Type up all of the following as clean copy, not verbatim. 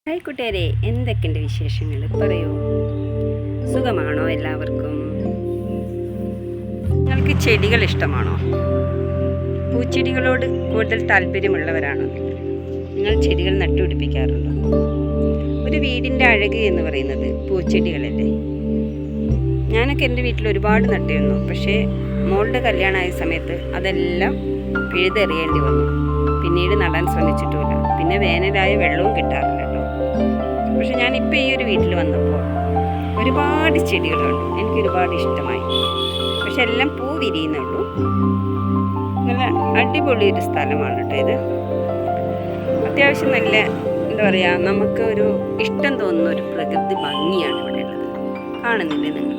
Hi കൂട്ടുകാരെ, എന്തൊക്കെയുണ്ട് വിശേഷങ്ങൾ? പറയൂ. സുഖമാണോ എല്ലാവർക്കും? നിങ്ങൾക്ക് ചെടികൾ ഇഷ്ടമാണോ? പൂച്ചെടികളോട് കൂടുതൽ താല്പര്യമുള്ളവരാണോ? നിങ്ങൾ ചെടികൾ നട്ടുപിടിപ്പിക്കാറുണ്ടോ? ഒരു വീടിൻ്റെ അഴക് എന്ന് പറയുന്നത് പൂച്ചെടികളല്ലേ? ഞാനൊക്കെ എൻ്റെ വീട്ടിൽ ഒരുപാട് നട്ടിരുന്നു. പക്ഷേ മോളുടെ കല്യാണമായ സമയത്ത് അതെല്ലാം പിഴുതെറിയേണ്ടി വന്നു. പിന്നീട് നടാൻ ശ്രമിച്ചിട്ടുമില്ല. പിന്നെ വേനലായ വെള്ളവും കിട്ടാറില്ല കേട്ടോ. പക്ഷെ ഞാനിപ്പോൾ ഈ ഒരു വീട്ടിൽ വന്നപ്പോൾ ഒരുപാട് ചെടികളുണ്ട്. എനിക്ക് ഒരുപാട് ഇഷ്ടമായി. പക്ഷെ എല്ലാം പൂ വിരിയുന്നുള്ളൂ. നല്ല അടിപൊളി ഒരു സ്ഥലമാണ് കേട്ടോ ഇത്. അത്യാവശ്യം നല്ല എന്താ പറയുക, നമുക്ക് ഒരു ഇഷ്ടം തോന്നുന്ന ഒരു പ്രകൃതി ഭംഗിയാണ് ഇവിടെ ഉള്ളത്. കാണുന്നില്ലേ നിങ്ങൾ?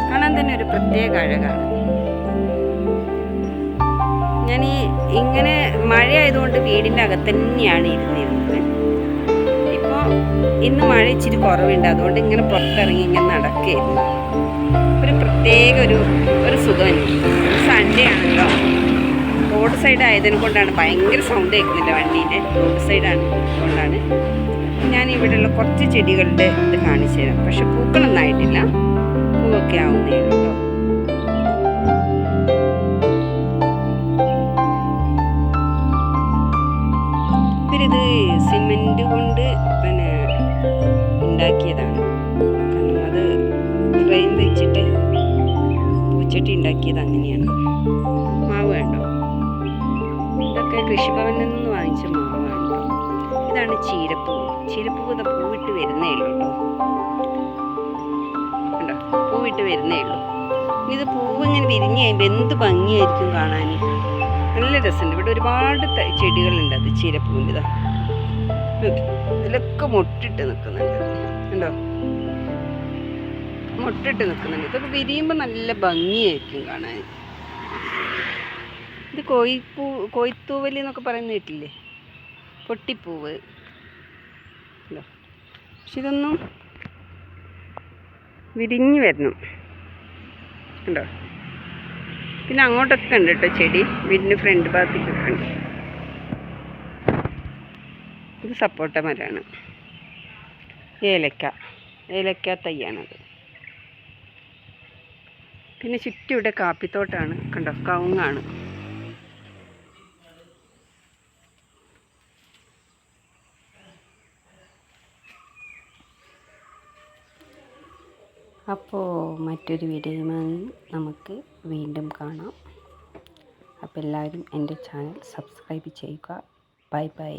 കാണാൻ തന്നെ ഒരു പ്രത്യേക അഴകാണ്. ഞാൻ ഇങ്ങനെ മഴയായതുകൊണ്ട് വീടിൻ്റെ അകത്ത് തന്നെയാണ് ഇരുന്നിരുന്നത്. ഇപ്പോൾ ഇന്ന് മഴ ഇച്ചിരി കുറവുണ്ട്, അതുകൊണ്ട് ഇങ്ങനെ പുറത്തിറങ്ങി ഇങ്ങനെ നടക്കുകയായിരുന്നു. ഒരു പ്രത്യേക ഒരു സുഖം എനിക്ക്. സൺഡേ ആണല്ലോ, റോഡ് സൈഡ് ആയതിനെ കൊണ്ടാണ് ഭയങ്കര സൗണ്ട് കേൾക്കുന്നില്ല വണ്ടീൻ്റെ. റോഡ് സൈഡാണ്, അതുകൊണ്ടാണ്. ഞാൻ ഇവിടെയുള്ള കുറച്ച് ചെടികളുടെ ഇത് കാണിച്ചു തരാം. പക്ഷെ പൂക്കളൊന്നും ആയിട്ടില്ല, പൂവൊക്കെ ആവുന്നേ ഉള്ളൂ കേട്ടോ. ഇവരിത് സിമെൻറ്റ് കൊണ്ട് ഉണ്ടാക്കിയതാണ്. കാരണം അത് ഫ്രെയിം വെച്ചിട്ട് പൂച്ചട്ടി ഉണ്ടാക്കിയത് അങ്ങനെയാണ്. മാവ് വേണ്ടോ? ഇതൊക്കെ കൃഷിഭവനിൽ നിന്ന് വാങ്ങിച്ച മാവാണ്. ഇതാണ് ചീരപ്പൂ. ചീരപ്പൂ ഇത് പൂവിട്ട് വരുന്നേ ഉള്ളൂ കേട്ടോ. കണ്ടോ, പൂവിട്ട് വരുന്നേ ഉള്ളൂ. ഇത് പൂവ് ഇങ്ങനെ വിരിഞ്ഞ് കഴിയുമ്പോൾ എന്ത് ഭംഗിയായിരിക്കും കാണാൻ. നല്ല രസമുണ്ട്. ഇവിടെ ഒരുപാട് ചെടികളുണ്ട്. അത് ചീരപ്പൂവിൻ്റെ ഇതിലൊക്കെ മൊട്ടിട്ട് നിൽക്കുന്നുണ്ട്. കണ്ടോ, മൊട്ടിട്ട് നിൽക്കുന്നുണ്ട്. ഇതൊക്കെ വിരിയുമ്പോൾ നല്ല ഭംഗിയായിരിക്കും കാണാൻ. ഇത് കൊയ്ത്തൂവലി എന്നൊക്കെ പറയുന്ന കേട്ടില്ലേ? പൊട്ടിപ്പൂവ്. പക്ഷെ ഇതൊന്നും വിരിഞ്ഞ് വരണം. കണ്ടോ? പിന്നെ അങ്ങോട്ടൊക്കെ ഉണ്ട് കേട്ടോ ചെടി. വീടിൻ്റെ ഫ്രണ്ട് ഭാഗത്തേക്കൊക്കെ ഉണ്ട്. ഇത് സപ്പോട്ട മരമാണ്. ഏലക്ക തൈയാണത്. പിന്നെ ചുറ്റും ഇവിടെ കാപ്പിത്തോട്ടാണ്. കണ്ടോ, കവുങ്ങാണ്. അപ്പോൾ മറ്റൊരു വീഡിയോയുമായി നമുക്ക് വീണ്ടും കാണാം. അപ്പോൾ എല്ലാവരും എൻ്റെ ചാനൽ സബ്സ്ക്രൈബ് ചെയ്യുക. Bye bye.